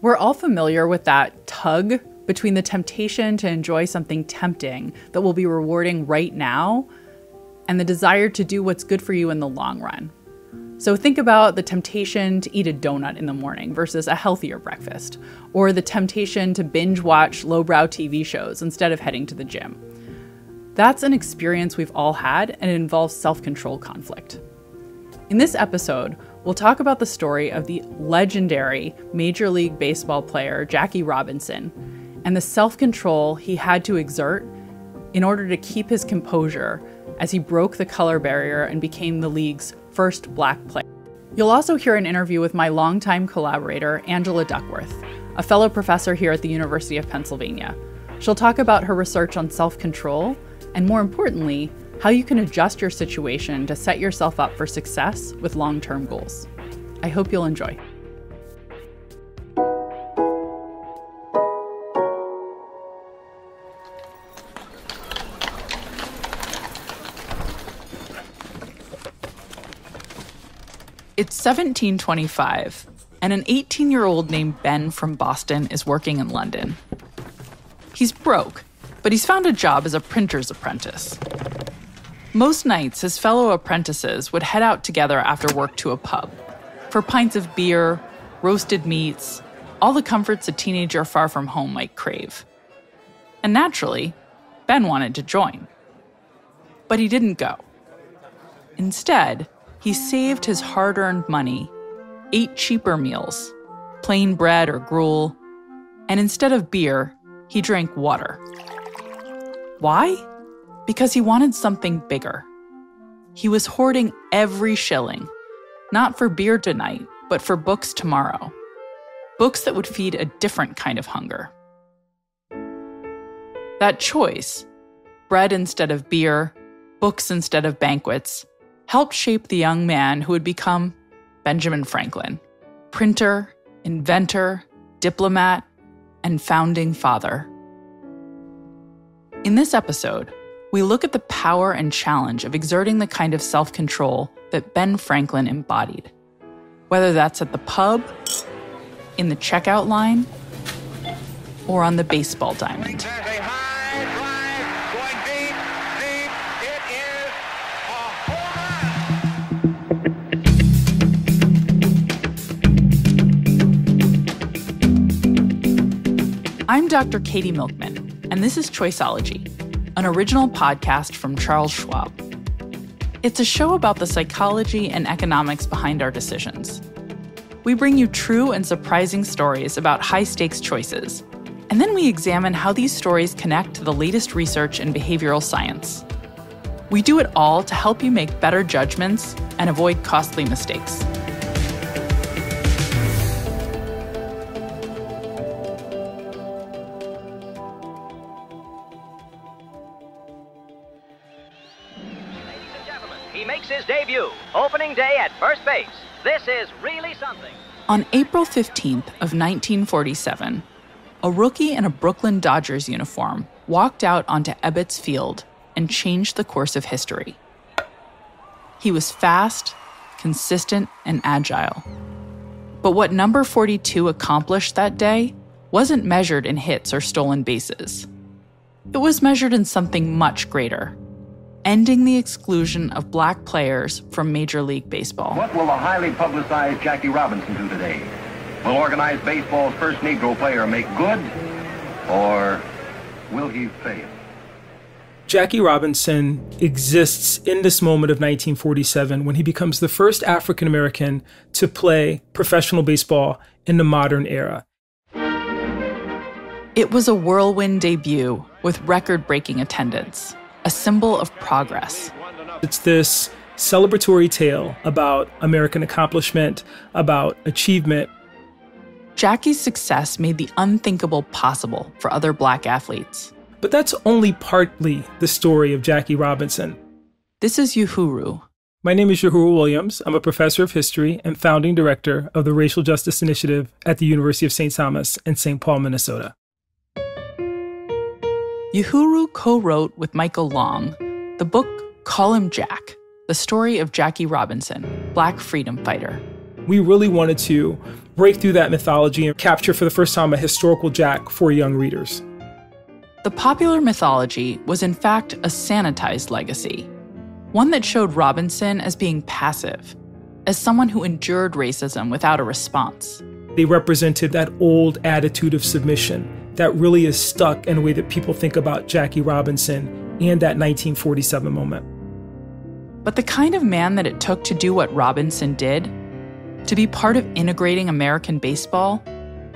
We're all familiar with that tug between the temptation to enjoy something tempting that will be rewarding right now and the desire to do what's good for you in the long run. So think about the temptation to eat a donut in the morning versus a healthier breakfast, or the temptation to binge watch lowbrow TV shows instead of heading to the gym. That's an experience we've all had, and it involves self-control conflict. In this episode, we'll talk about the story of the legendary Major League Baseball player Jackie Robinson and the self-control he had to exert in order to keep his composure as he broke the color barrier and became the league's first Black player. You'll also hear an interview with my longtime collaborator, Angela Duckworth, a fellow professor here at the University of Pennsylvania. She'll talk about her research on self-control and, more importantly, how you can adjust your situation to set yourself up for success with long-term goals. I hope you'll enjoy. It's 1725, and an 18-year-old named Ben from Boston is working in London. He's broke, but he's found a job as a printer's apprentice. Most nights, his fellow apprentices would head out together after work to a pub for pints of beer, roasted meats, all the comforts a teenager far from home might crave. And naturally, Ben wanted to join. But he didn't go. Instead, he saved his hard-earned money, ate cheaper meals, plain bread or gruel, and instead of beer, he drank water. Why? Because he wanted something bigger. He was hoarding every shilling, not for beer tonight, but for books tomorrow. Books that would feed a different kind of hunger. That choice, bread instead of beer, books instead of banquets, helped shape the young man who would become Benjamin Franklin, printer, inventor, diplomat, and founding father. In this episode, we look at the power and challenge of exerting the kind of self-control that Ben Franklin embodied, whether that's at the pub, in the checkout line, or on the baseball diamond. I'm Dr. Katy Milkman, and this is Choiceology, an original podcast from Charles Schwab. It's a show about the psychology and economics behind our decisions. We bring you true and surprising stories about high-stakes choices, and then we examine how these stories connect to the latest research in behavioral science. We do it all to help you make better judgments and avoid costly mistakes. His debut, opening day at first base. This is really something. On April 15th of 1947, a rookie in a Brooklyn Dodgers uniform walked out onto Ebbets Field and changed the course of history. He was fast, consistent, and agile. But what number 42 accomplished that day wasn't measured in hits or stolen bases. It was measured in something much greater: ending the exclusion of Black players from Major League Baseball. What will the highly publicized Jackie Robinson do today? Will organized baseball's first Negro player make good, or will he fail? Jackie Robinson exists in this moment of 1947 when he becomes the first African American to play professional baseball in the modern era. It was a whirlwind debut with record-breaking attendance, a symbol of progress. It's this celebratory tale about American accomplishment, about achievement. Jackie's success made the unthinkable possible for other Black athletes. But that's only partly the story of Jackie Robinson. This is Yohuru. My name is Yohuru Williams. I'm a professor of history and founding director of the Racial Justice Initiative at the University of St. Thomas in St. Paul, Minnesota. Yohuru co-wrote with Michael Long the book Call Him Jack, the story of Jackie Robinson, Black freedom fighter. We really wanted to break through that mythology and capture for the first time a historical Jack for young readers. The popular mythology was in fact a sanitized legacy, one that showed Robinson as being passive, as someone who endured racism without a response. They represented that old attitude of submission that really is stuck in a way that people think about Jackie Robinson and that 1947 moment. But the kind of man that it took to do what Robinson did, to be part of integrating American baseball,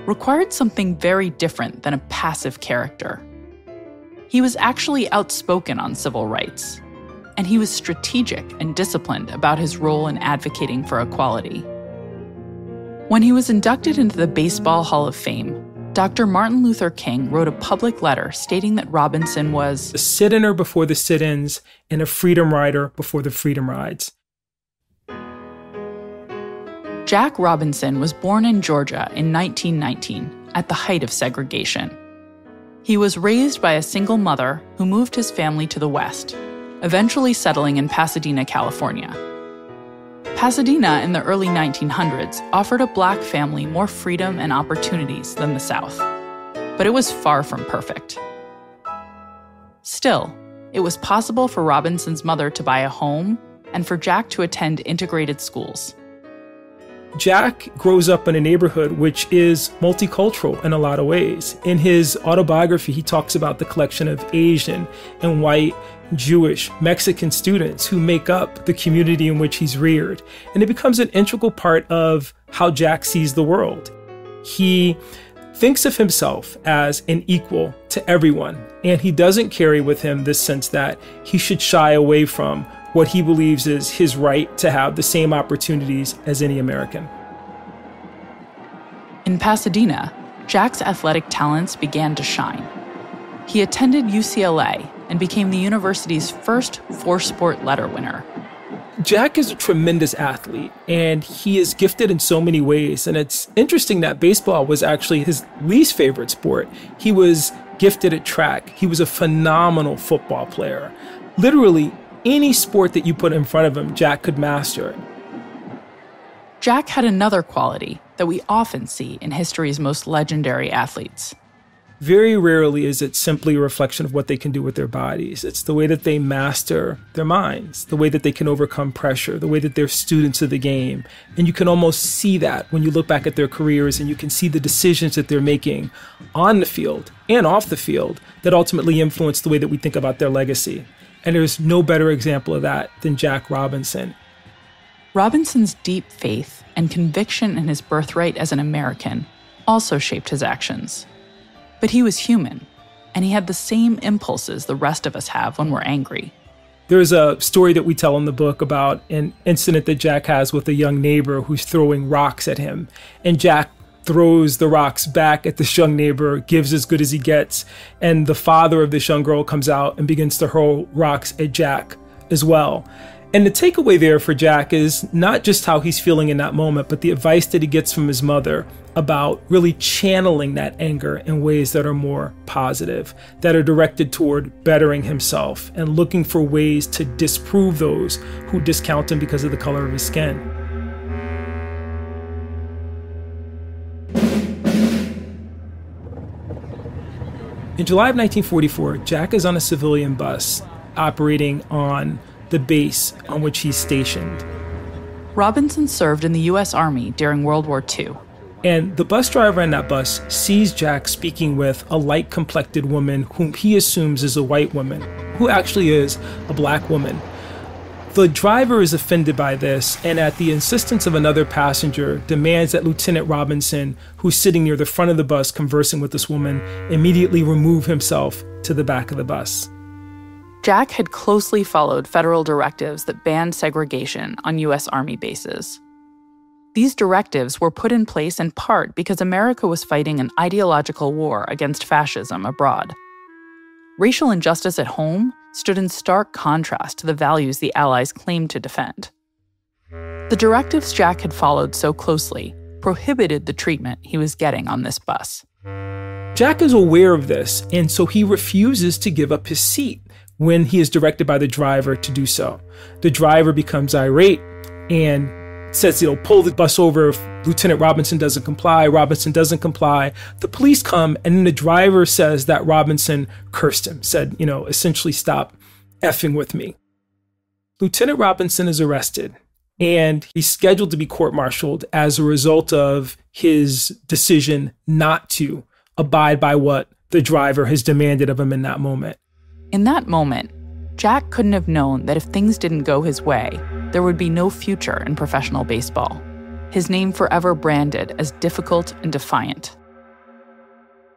required something very different than a passive character. He was actually outspoken on civil rights, and he was strategic and disciplined about his role in advocating for equality. When he was inducted into the Baseball Hall of Fame, Dr. Martin Luther King wrote a public letter stating that Robinson was a sit-inner before the sit-ins and a freedom rider before the freedom rides. Jack Robinson was born in Georgia in 1919 at the height of segregation. He was raised by a single mother who moved his family to the West, eventually settling in Pasadena, California. Pasadena in the early 1900s offered a Black family more freedom and opportunities than the South, but it was far from perfect. Still, it was possible for Robinson's mother to buy a home and for Jack to attend integrated schools. Jack grows up in a neighborhood which is multicultural in a lot of ways. In his autobiography, he talks about the collection of Asian and white, Jewish, Mexican students who make up the community in which he's reared. And it becomes an integral part of how Jack sees the world. He thinks of himself as an equal to everyone, and he doesn't carry with him this sense that he should shy away from what he believes is his right to have the same opportunities as any American. In Pasadena, Jack's athletic talents began to shine. He attended UCLA and became the university's first four-sport letter winner. Jack is a tremendous athlete, and he is gifted in so many ways. And it's interesting that baseball was actually his least favorite sport. He was gifted at track. He was a phenomenal football player. Literally, any sport that you put in front of him, Jack could master. Jack had another quality that we often see in history's most legendary athletes. Very rarely is it simply a reflection of what they can do with their bodies. It's the way that they master their minds, the way that they can overcome pressure, the way that they're students of the game. And you can almost see that when you look back at their careers, and you can see the decisions that they're making on the field and off the field that ultimately influence the way that we think about their legacy. And there's no better example of that than Jack Robinson. Robinson's deep faith and conviction in his birthright as an American also shaped his actions. But he was human, and he had the same impulses the rest of us have when we're angry. There's a story that we tell in the book about an incident that Jack has with a young neighbor who's throwing rocks at him. And Jack throws the rocks back at this young neighbor, gives as good as he gets, and the father of this young girl comes out and begins to hurl rocks at Jack as well. And the takeaway there for Jack is not just how he's feeling in that moment, but the advice that he gets from his mother about really channeling that anger in ways that are more positive, that are directed toward bettering himself and looking for ways to disprove those who discount him because of the color of his skin. In July of 1944, Jack is on a civilian bus operating on the base on which he's stationed. Robinson served in the U.S. Army during World War II. And the bus driver on that bus sees Jack speaking with a light-complected woman whom he assumes is a white woman, who actually is a Black woman. The driver is offended by this, and at the insistence of another passenger, demands that Lieutenant Robinson, who's sitting near the front of the bus conversing with this woman, immediately remove himself to the back of the bus. Jack had closely followed federal directives that banned segregation on U.S. Army bases. These directives were put in place in part because America was fighting an ideological war against fascism abroad. Racial injustice at home stood in stark contrast to the values the Allies claimed to defend. The directives Jack had followed so closely prohibited the treatment he was getting on this bus. Jack is aware of this, and so he refuses to give up his seat when he is directed by the driver to do so. The driver becomes irate and says he'll pull the bus over if Lieutenant Robinson doesn't comply. Robinson doesn't comply. The police come, and then the driver says that Robinson cursed him, said, essentially, stop effing with me. Lieutenant Robinson is arrested, and he's scheduled to be court-martialed as a result of his decision not to abide by what the driver has demanded of him in that moment. In that moment, Jack couldn't have known that if things didn't go his way, there would be no future in professional baseball. His name forever branded as difficult and defiant.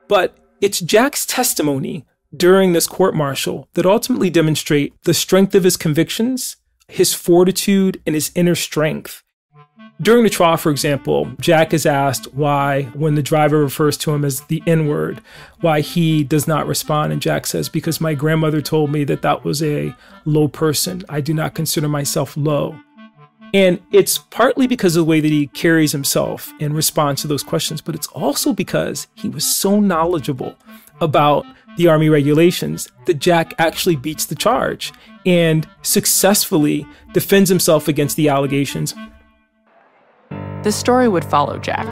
But it's Jack's testimony during this court-martial that ultimately demonstrate the strength of his convictions, his fortitude, and his inner strength. During the trial, for example, Jack is asked why, when the driver refers to him as the N-word, why he does not respond. And Jack says, because my grandmother told me that was a low person. I do not consider myself low. And it's partly because of the way that he carries himself in response to those questions, but it's also because he was so knowledgeable about the Army regulations that Jack actually beats the charge and successfully defends himself against the allegations. This story would follow Jack.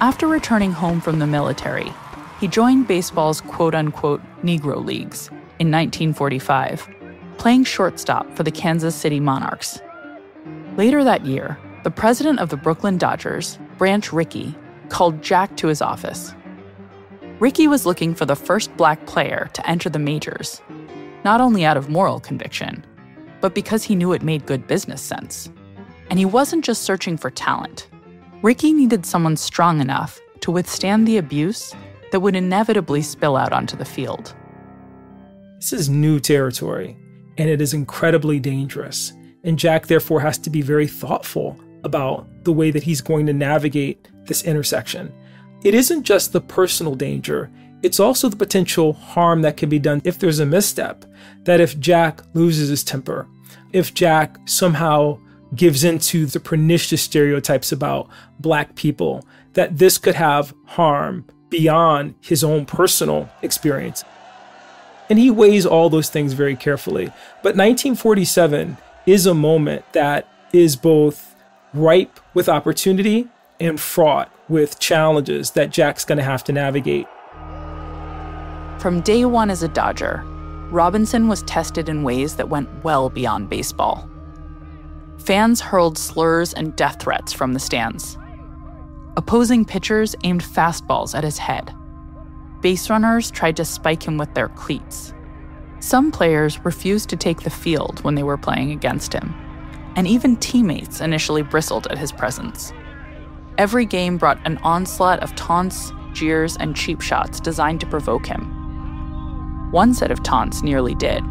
After returning home from the military, he joined baseball's quote-unquote Negro Leagues in 1945, playing shortstop for the Kansas City Monarchs. Later that year, the president of the Brooklyn Dodgers, Branch Rickey, called Jack to his office. Rickey was looking for the first black player to enter the majors, not only out of moral conviction, but because he knew it made good business sense. And he wasn't just searching for talent. Rickey needed someone strong enough to withstand the abuse that would inevitably spill out onto the field. This is new territory, and it is incredibly dangerous. And Jack, therefore, has to be very thoughtful about the way that he's going to navigate this intersection. It isn't just the personal danger, it's also the potential harm that can be done if there's a misstep. That if Jack loses his temper, if Jack somehow gives into the pernicious stereotypes about black people, that this could have harm beyond his own personal experience. And he weighs all those things very carefully. But 1947 is a moment that is both ripe with opportunity and fraught with challenges that Jack's going to have to navigate. From day one as a Dodger, Robinson was tested in ways that went well beyond baseball. Fans hurled slurs and death threats from the stands. Opposing pitchers aimed fastballs at his head. Base runners tried to spike him with their cleats. Some players refused to take the field when they were playing against him, and even teammates initially bristled at his presence. Every game brought an onslaught of taunts, jeers, and cheap shots designed to provoke him. One set of taunts nearly did.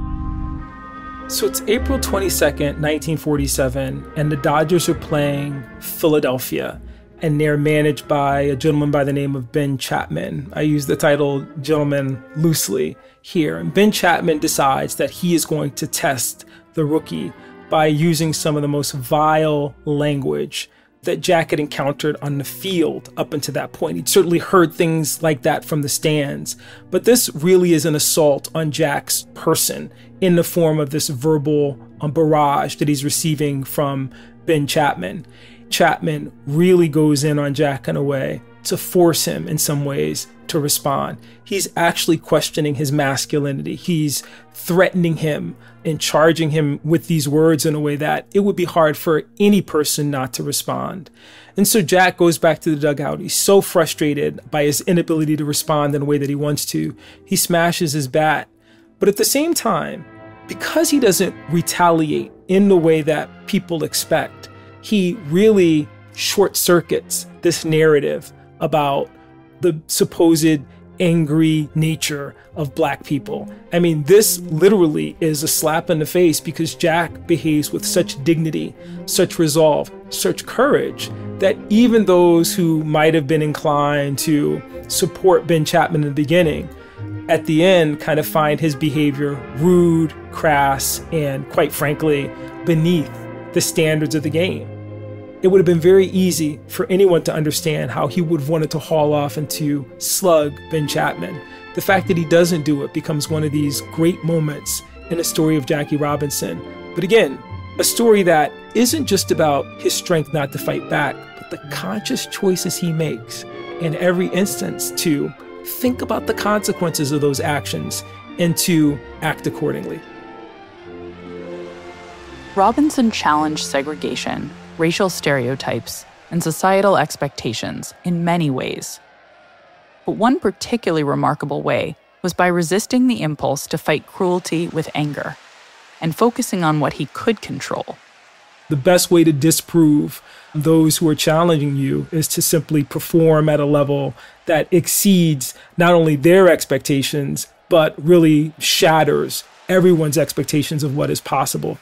So it's April 22nd, 1947, and the Dodgers are playing Philadelphia, and they're managed by a gentleman by the name of Ben Chapman. I use the title gentleman loosely here. And Ben Chapman decides that he is going to test the rookie by using some of the most vile language that Jack had encountered on the field up until that point. He'd certainly heard things like that from the stands, but this really is an assault on Jack's person in the form of this verbal barrage that he's receiving from Ben Chapman. Chapman really goes in on Jack in a way to force him in some ways to respond. He's actually questioning his masculinity. He's threatening him and charging him with these words in a way that it would be hard for any person not to respond. And so Jack goes back to the dugout. He's so frustrated by his inability to respond in a way that he wants to. He smashes his bat. But at the same time, because he doesn't retaliate in the way that people expect, he really short circuits this narrative about the supposed angry nature of black people. I mean, this literally is a slap in the face because Jack behaves with such dignity, such resolve, such courage that even those who might have been inclined to support Ben Chapman in the beginning, at the end kind of find his behavior rude, crass, and quite frankly, beneath the standards of the game. It would have been very easy for anyone to understand how he would have wanted to haul off and to slug Ben Chapman. The fact that he doesn't do it becomes one of these great moments in the story of Jackie Robinson. But again, A story that isn't just about his strength not to fight back, but the conscious choices he makes in every instance to think about the consequences of those actions and to act accordingly. Robinson challenged segregation, racial stereotypes, and societal expectations in many ways. But one particularly remarkable way was by resisting the impulse to fight cruelty with anger and focusing on what he could control. The best way to disprove those who are challenging you is to simply perform at a level that exceeds not only their expectations, but really shatters everyone's expectations of what is possible.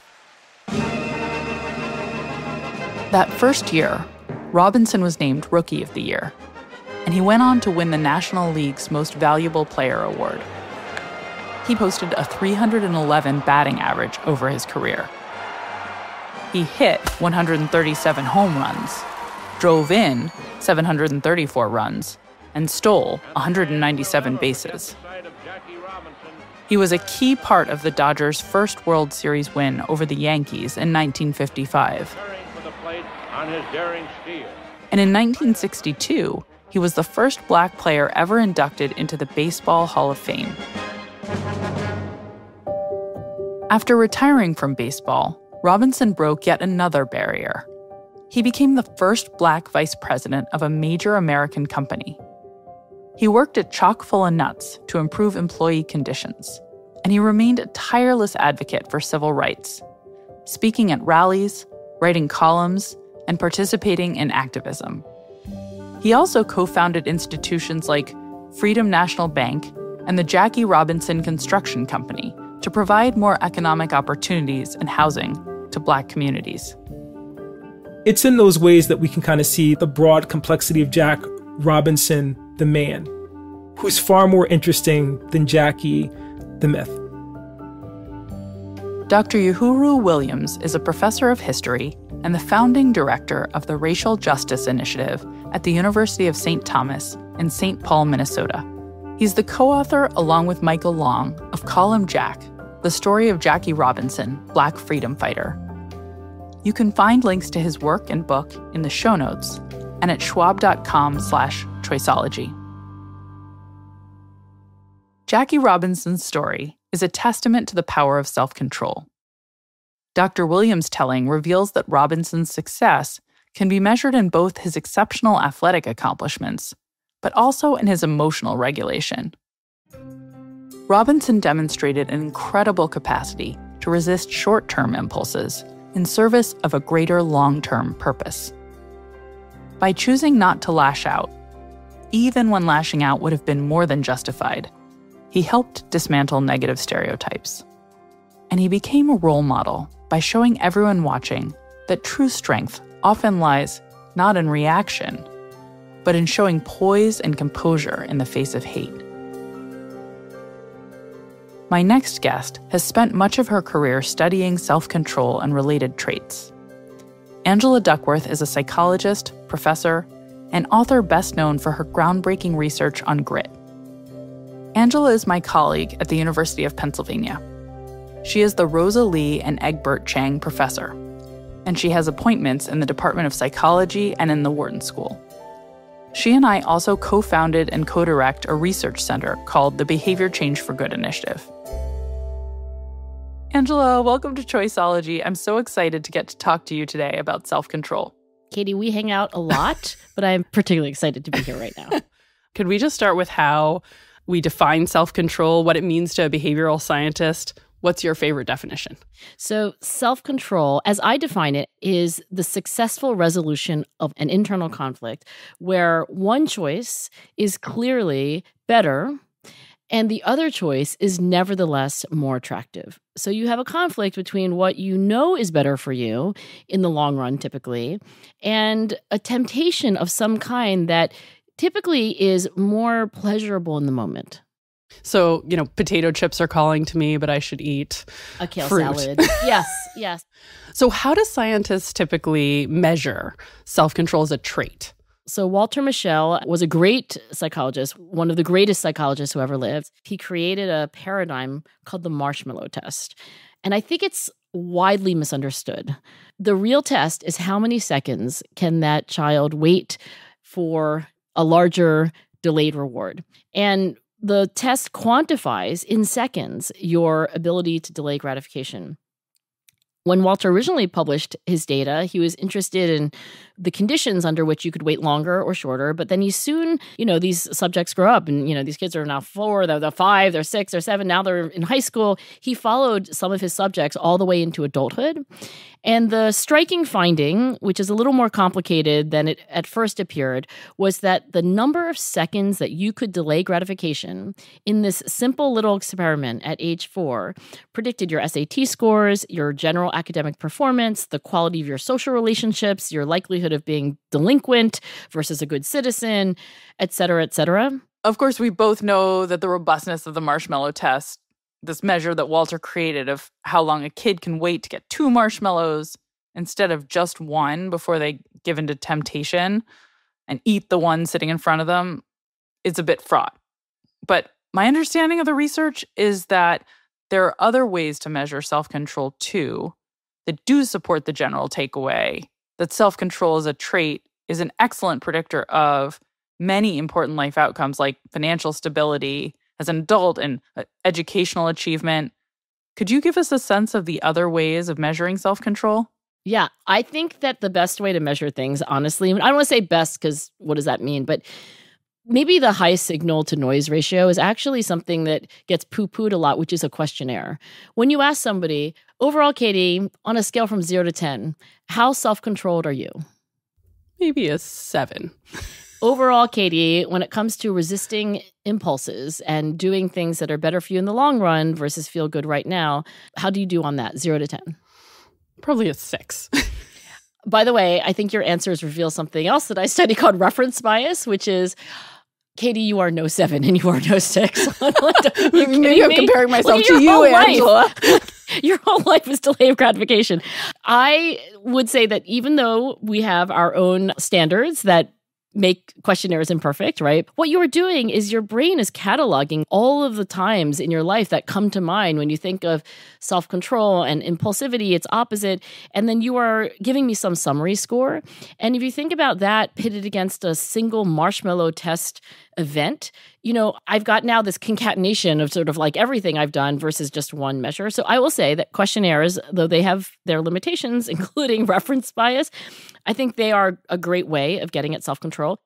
That first year, Robinson was named Rookie of the Year, and he went on to win the National League's Most Valuable Player award. He posted a 311 batting average over his career. He hit 137 home runs, drove in 734 runs, and stole 197 bases. He was a key part of the Dodgers' first World Series win over the Yankees in 1955. And in 1962, he was the first black player ever inducted into the Baseball Hall of Fame. After retiring from baseball, Robinson broke yet another barrier. He became the first black vice president of a major American company. He worked at Chock-full of Nuts to improve employee conditions, and he remained a tireless advocate for civil rights, speaking at rallies, writing columns, and participating in activism. He also co-founded institutions like Freedom National Bank and the Jackie Robinson Construction Company to provide more economic opportunities and housing to Black communities. It's in those ways that we can kind of see the broad complexity of Jack Robinson, the man, who's far more interesting than Jackie, the myth. Dr. Yohuru Williams is a professor of history and the founding director of the Racial Justice Initiative at the University of St. Thomas in St. Paul, Minnesota. He's the co-author, along with Michael Long, of Call Him Jack, the story of Jackie Robinson, Black freedom fighter. You can find links to his work and book in the show notes and at schwab.com/choiceology. Jackie Robinson's story is a testament to the power of self-control. Dr. Williams' telling reveals that Robinson's success can be measured in both his exceptional athletic accomplishments, but also in his emotional regulation. Robinson demonstrated an incredible capacity to resist short-term impulses in service of a greater long-term purpose. By choosing not to lash out, even when lashing out would have been more than justified, he helped dismantle negative stereotypes. And he became a role model by showing everyone watching that true strength often lies not in reaction, but in showing poise and composure in the face of hate. My next guest has spent much of her career studying self-control and related traits. Angela Duckworth is a psychologist, professor, and author best known for her groundbreaking research on grit. Angela is my colleague at the University of Pennsylvania. She is the Rosa Lee and Egbert Chang Professor, and she has appointments in the Department of Psychology and in the Wharton School. She and I also co-founded and co-direct a research center called the Behavior Change for Good Initiative. Angela, welcome to Choiceology. I'm so excited to get to talk to you today about self-control. Katie, we hang out a lot, but I'm particularly excited to be here right now. Could we just start with how we define self-control, what it means to a behavioral scientist? What's your favorite definition? So self-control, as I define it, is the successful resolution of an internal conflict where one choice is clearly better and the other choice is nevertheless more attractive. So you have a conflict between what you know is better for you in the long run, typically, and a temptation of some kind that typically is more pleasurable in the moment. So, potato chips are calling to me, but I should eat a kale fruit. Salad. Yes. So how do scientists typically measure self-control as a trait? So Walter Mischel was a great psychologist, one of the greatest psychologists who ever lived. He created a paradigm called the marshmallow test. And I think it's widely misunderstood. The real test is how many seconds can that child wait for a larger delayed reward. And the test quantifies in seconds your ability to delay gratification. When Walter originally published his data, he was interested in the conditions under which you could wait longer or shorter. But then he soon, these subjects grow up and, these kids are now 4, they're 5, they're 6, they're 7, now they're in high school. He followed some of his subjects all the way into adulthood. And the striking finding, which is a little more complicated than it at first appeared, was that the number of seconds that you could delay gratification in this simple little experiment at age 4 predicted your SAT scores, your general academic performance, the quality of your social relationships, your likelihood of being delinquent versus a good citizen, et cetera, et cetera. Of course, we both know that the robustness of the marshmallow test, this measure that Walter created of how long a kid can wait to get 2 marshmallows instead of just 1 before they give into temptation and eat the one sitting in front of them, is a bit fraught. But my understanding of the research is that there are other ways to measure self-control too that do support the general takeaway that self-control as a trait is an excellent predictor of many important life outcomes like financial stability as an adult and educational achievement. Could you give us a sense of the other ways of measuring self-control? Yeah, I think that the best way to measure things, honestly, I don't want to say best because what does that mean? But maybe the high signal to noise ratio is actually something that gets poo-pooed a lot, which is a questionnaire. When you ask somebody, overall, Katy, on a scale from 0 to 10, how self-controlled are you? Maybe a 7. Overall, Katy, when it comes to resisting impulses and doing things that are better for you in the long run versus feel good right now, how do you do on that, 0 to 10? Probably a 6. By the way, I think your answers reveal something else that I study called reference bias, which is, Katy, you are no 7 and you are no 6. Maybe I'm comparing myself to you, Angela. Your whole life is delayed gratification. I would say that even though we have our own standards that make questionnaires imperfect, right? What you are doing is your brain is cataloging all of the times in your life that come to mind when you think of self-control and impulsivity, it's opposite. And then you are giving me some summary score. And if you think about that pitted against a single marshmallow test event, I've got now this concatenation of sort of like everything I've done versus just one measure. So I will say that questionnaires, though they have their limitations, including reference bias, I think they are a great way of getting at self-control.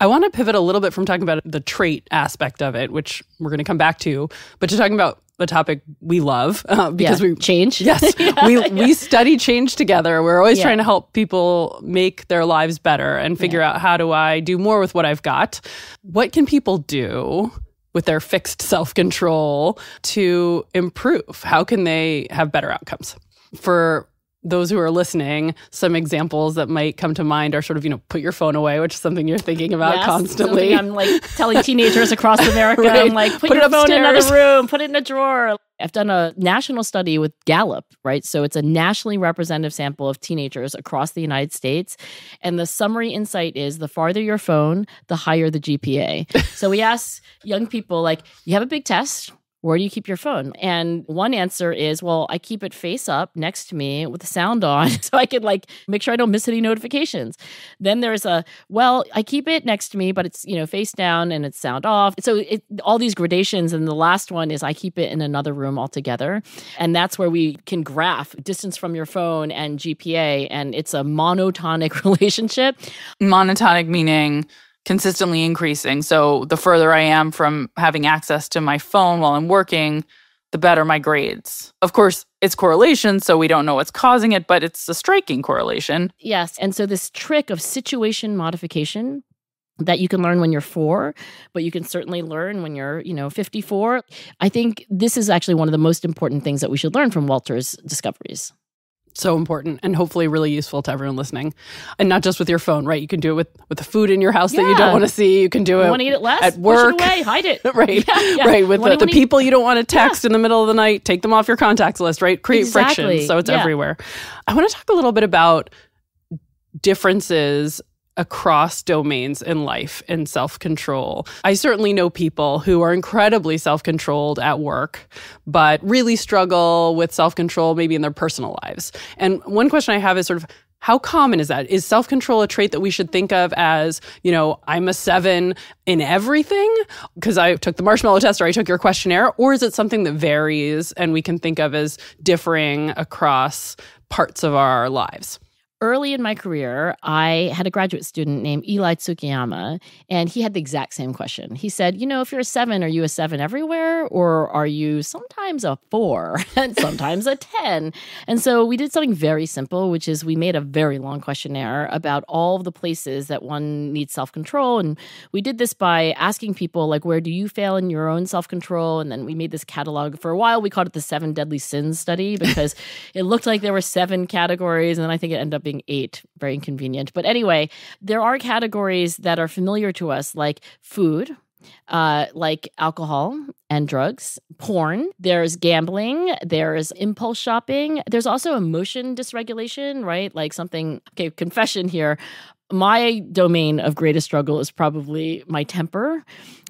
I want to pivot a little bit from talking about the trait aspect of it, which we're going to come back to, but to talking about a topic we love because we change. Yes, we study change together. We're always trying to help people make their lives better and figure out how do I do more with what I've got. What can people do with their fixed self-control to improve? How can they have better outcomes? For those who are listening, some examples that might come to mind are sort of, put your phone away, which is something you're thinking about constantly. I'm like telling teenagers across America, right. I'm like, put your phone in another room, put it in a drawer. I've done a national study with Gallup, right? So it's a nationally representative sample of teenagers across the United States. And the summary insight is the farther your phone, the higher the GPA. So we ask young people, like, you have a big test. Where do you keep your phone? And one answer is, well, I keep it face up next to me with the sound on so I can make sure I don't miss any notifications. Then there's I keep it next to me, but it's, face down and it's sound off. So all these gradations. And the last one is I keep it in another room altogether. And that's where we can graph distance from your phone and GPA. And it's a monotonic relationship. Monotonic meaning consistently increasing. So the further I am from having access to my phone while I'm working, the better my grades. Of course, it's correlation, so we don't know what's causing it, but it's a striking correlation. Yes. And so this trick of situation modification that you can learn when you're 4, but you can certainly learn when you're, 54. I think this is actually one of the most important things that we should learn from Walter's discoveries. So important and hopefully really useful to everyone listening. And not just with your phone, right? You can do it with the food in your house that you don't want to see. You can do it want to eat it less? At work. Push it away, hide it. Right. Yeah. Right. With the people you don't want to text in the middle of the night, take them off your contacts list, right? Create friction so it's everywhere. I want to talk a little bit about differences across domains in life and self-control. I certainly know people who are incredibly self-controlled at work, but really struggle with self-control maybe in their personal lives. And one question I have is sort of, how common is that? Is self-control a trait that we should think of as, I'm a 7 in everything because I took the marshmallow test or I took your questionnaire? Or is it something that varies and we can think of as differing across parts of our lives? Early in my career, I had a graduate student named Eli Tsukiyama, and he had the exact same question. He said, if you're a 7, are you a 7 everywhere? Or are you sometimes a 4 and sometimes a 10? And so we did something very simple, which is we made a very long questionnaire about all of the places that one needs self-control. And we did this by asking people, like, where do you fail in your own self-control? And then we made this catalog. For a while, we called it the 7 Deadly Sins study because it looked like there were 7 categories. And then I think it ended up being 8, very inconvenient. But anyway, there are categories that are familiar to us, like food, like alcohol and drugs, porn, there's gambling, there's impulse shopping. There's also emotion dysregulation, right? Like something, okay, confession here. My domain of greatest struggle is probably my temper.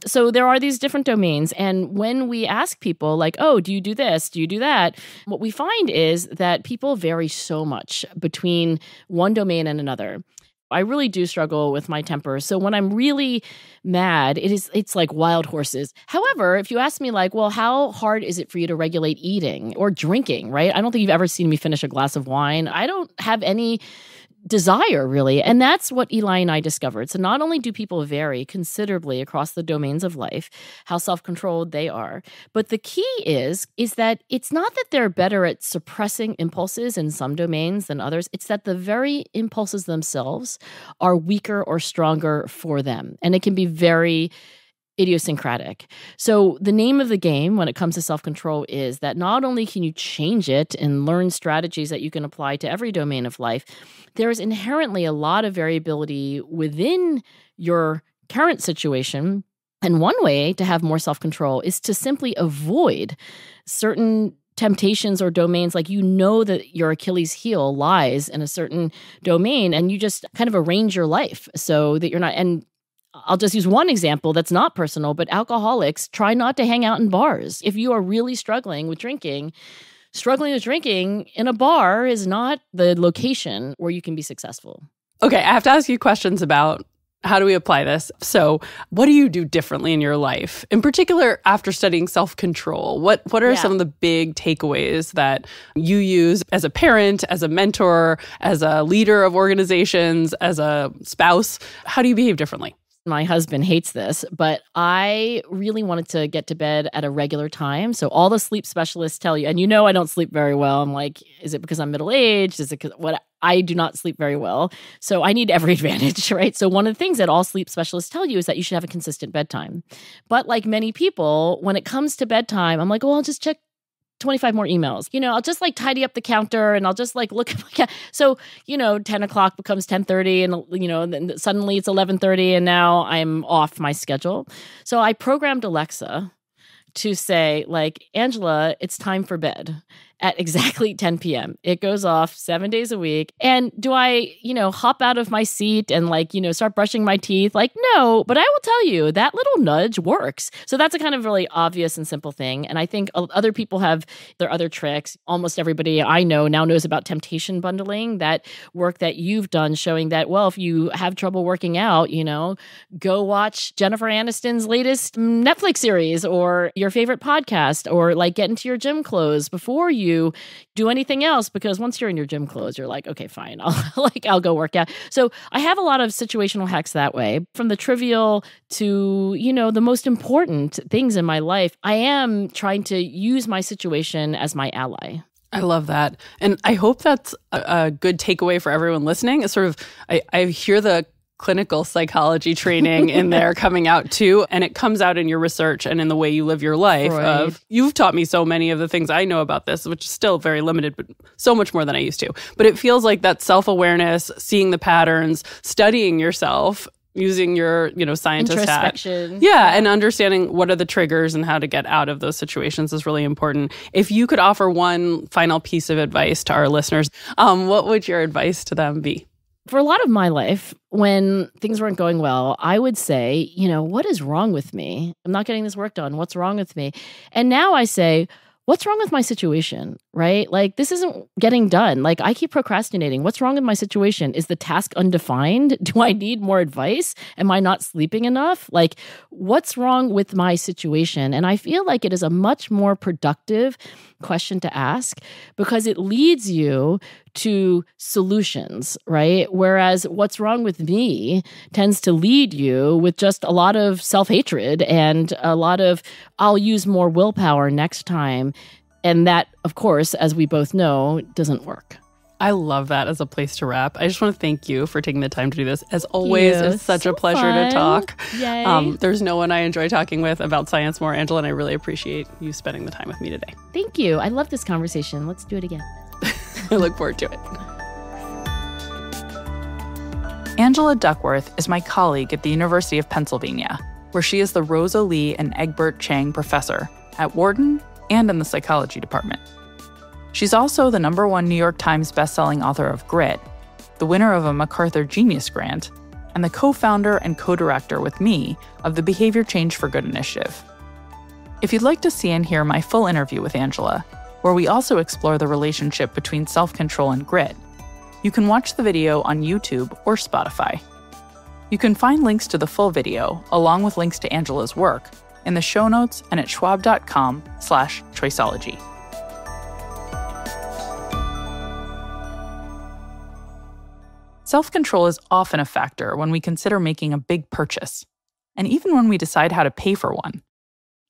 So there are these different domains. And when we ask people like, oh, do you do this? Do you do that? What we find is that people vary so much between one domain and another. I really do struggle with my temper. So when I'm really mad, it's like wild horses. However, if you ask me like, well, how hard is it for you to regulate eating or drinking, right? I don't think you've ever seen me finish a glass of wine. I don't have any desire, really. And that's what Eli and I discovered. So not only do people vary considerably across the domains of life, how self-controlled they are, but the key is that it's not that they're better at suppressing impulses in some domains than others. It's that the very impulses themselves are weaker or stronger for them. And it can be very idiosyncratic. So the name of the game when it comes to self-control is that not only can you change it and learn strategies that you can apply to every domain of life, there is inherently a lot of variability within your current situation. And one way to have more self-control is to simply avoid certain temptations or domains, like that your Achilles heel lies in a certain domain, and you just kind of arrange your life so that you're not. And I'll just use one example that's not personal, but alcoholics try not to hang out in bars. If you are really struggling with drinking in a bar is not the location where you can be successful. Okay, I have to ask you questions about how do we apply this? So what do you do differently in your life? In particular, after studying self-control, what are some of the big takeaways that you use as a parent, as a mentor, as a leader of organizations, as a spouse? How do you behave differently? My husband hates this, but I really wanted to get to bed at a regular time. So all the sleep specialists tell you, and I don't sleep very well. I'm like, is it because I'm middle-aged? Is it because what? I do not sleep very well. So I need every advantage, right? So one of the things that all sleep specialists tell you is that you should have a consistent bedtime. But like many people, when it comes to bedtime, I'm like, oh, I'll just check 25 more emails. I'll just like tidy up the counter and I'll just like look at my cat. So, 10 o'clock becomes 10:30 and, then suddenly it's 11:30 and now I'm off my schedule. So I programmed Alexa to say like, Angela, it's time for bed at exactly 10 p.m. It goes off 7 days a week. And do I, hop out of my seat and start brushing my teeth? Like, no, but I will tell you that little nudge works. So that's a kind of really obvious and simple thing. And I think other people have their other tricks. Almost everybody I know now knows about temptation bundling, that work that you've done showing that, well, if you have trouble working out, go watch Jennifer Aniston's latest Netflix series or your favorite podcast, or like get into your gym clothes before you do anything else, because once you're in your gym clothes, you're like, okay, fine, I'll go work out. So I have a lot of situational hacks that way, from the trivial to, the most important things in my life. I am trying to use my situation as my ally. I love that. And I hope that's a good takeaway for everyone listening. It's sort of, I hear the clinical psychology training in there coming out too. And it comes out in your research and in the way you live your life. Right. You've taught me so many of the things I know about this, which is still very limited, but so much more than I used to. But it feels like that self-awareness, seeing the patterns, studying yourself, using your, scientist hat. Yeah, and understanding what are the triggers and how to get out of those situations is really important. If you could offer one final piece of advice to our listeners, what would your advice to them be? For a lot of my life, when things weren't going well, I would say, what is wrong with me? I'm not getting this work done. What's wrong with me? And now I say, what's wrong with my situation, right? Like, this isn't getting done. Like, I keep procrastinating. What's wrong with my situation? Is the task undefined? Do I need more advice? Am I not sleeping enough? Like, what's wrong with my situation? And I feel like it is a much more productive question to ask because it leads you to solutions, right? Whereas what's wrong with me tends to lead you with just a lot of self-hatred and a lot of, I'll use more willpower next time. And that, of course, as we both know, doesn't work. I love that as a place to wrap. I just want to thank you for taking the time to do this. As always, it's such a pleasure to talk. Yay. There's no one I enjoy talking with about science more, Angela, and I really appreciate you spending the time with me today. Thank you. I love this conversation. Let's do it again. I look forward to it. Angela Duckworth is my colleague at the University of Pennsylvania, where she is the Rosa Lee and Egbert Chang Professor at Wharton and in the psychology department. She's also the #1 New York Times bestselling author of Grit, the winner of a MacArthur Genius Grant, and the co-founder and co-director with me of the Behavior Change for Good initiative. If you'd like to see and hear my full interview with Angela, where we also explore the relationship between self-control and grit, you can watch the video on YouTube or Spotify. You can find links to the full video, along with links to Angela's work, in the show notes and at schwab.com/choiceology. Self-control is often a factor when we consider making a big purchase, and even when we decide how to pay for one.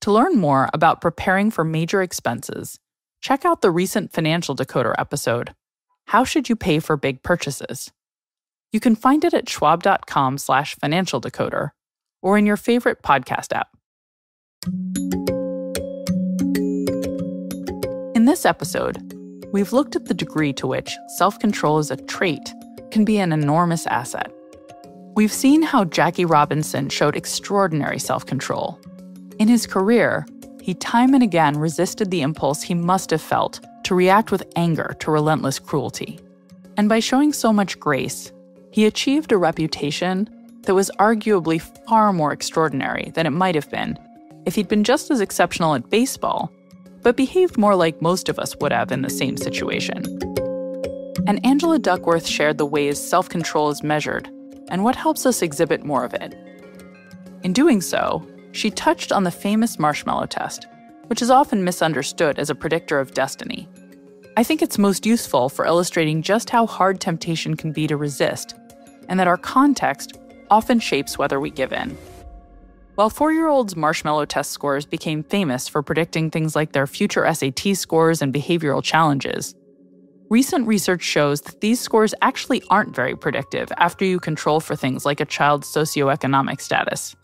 To learn more about preparing for major expenses, check out the recent Financial Decoder episode, How Should You Pay for Big Purchases? You can find it at schwab.com/financial decoder or in your favorite podcast app. In this episode, we've looked at the degree to which self-control as a trait can be an enormous asset. We've seen how Jackie Robinson showed extraordinary self-control. In his career, he time and again resisted the impulse he must have felt to react with anger to relentless cruelty. And by showing so much grace, he achieved a reputation that was arguably far more extraordinary than it might have been if he'd been just as exceptional at baseball, but behaved more like most of us would have in the same situation. And Angela Duckworth shared the ways self-control is measured and what helps us exhibit more of it. In doing so, she touched on the famous marshmallow test, which is often misunderstood as a predictor of destiny. I think it's most useful for illustrating just how hard temptation can be to resist, and that our context often shapes whether we give in. While 4-year-olds' marshmallow test scores became famous for predicting things like their future SAT scores and behavioral challenges, recent research shows that these scores actually aren't very predictive after you control for things like a child's socioeconomic status.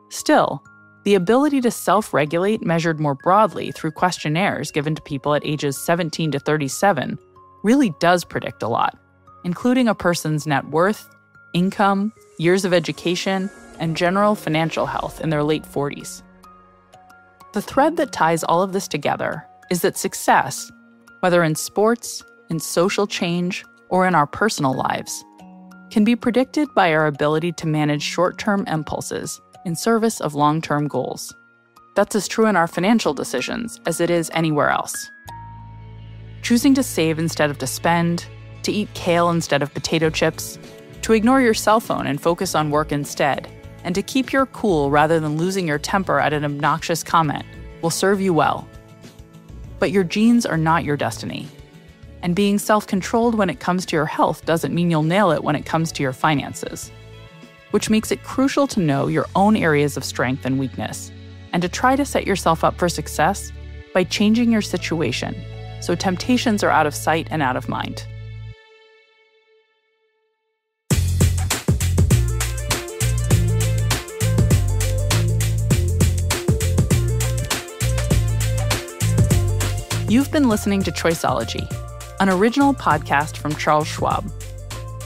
Still, the ability to self-regulate measured more broadly through questionnaires given to people at ages 17 to 37 really does predict a lot, including a person's net worth, income, years of education, and general financial health in their late 40s. The thread that ties all of this together is that success, whether in sports, in social change, or in our personal lives, can be predicted by our ability to manage short-term impulses in service of long-term goals. That's as true in our financial decisions as it is anywhere else. Choosing to save instead of to spend, to eat kale instead of potato chips, to ignore your cell phone and focus on work instead, and to keep your cool rather than losing your temper at an obnoxious comment will serve you well. But your genes are not your destiny. And being self-controlled when it comes to your health doesn't mean you'll nail it when it comes to your finances. Which makes it crucial to know your own areas of strength and weakness, and to try to set yourself up for success by changing your situation so temptations are out of sight and out of mind. You've been listening to Choiceology, an original podcast from Charles Schwab.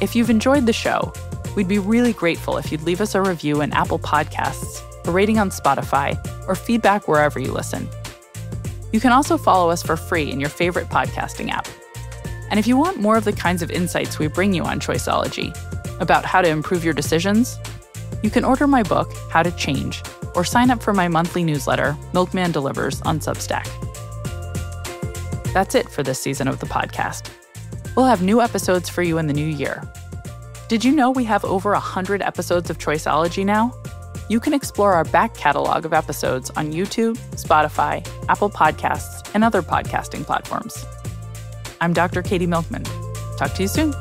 If you've enjoyed the show, we'd be really grateful if you'd leave us a review in Apple Podcasts, a rating on Spotify, or feedback wherever you listen. You can also follow us for free in your favorite podcasting app. And if you want more of the kinds of insights we bring you on Choiceology, about how to improve your decisions, you can order my book, How to Change, or sign up for my monthly newsletter, Milkman Delivers, on Substack. That's it for this season of the podcast. We'll have new episodes for you in the new year. Did you know we have over 100 episodes of Choiceology now? You can explore our back catalog of episodes on YouTube, Spotify, Apple Podcasts, and other podcasting platforms. I'm Dr. Katy Milkman. Talk to you soon.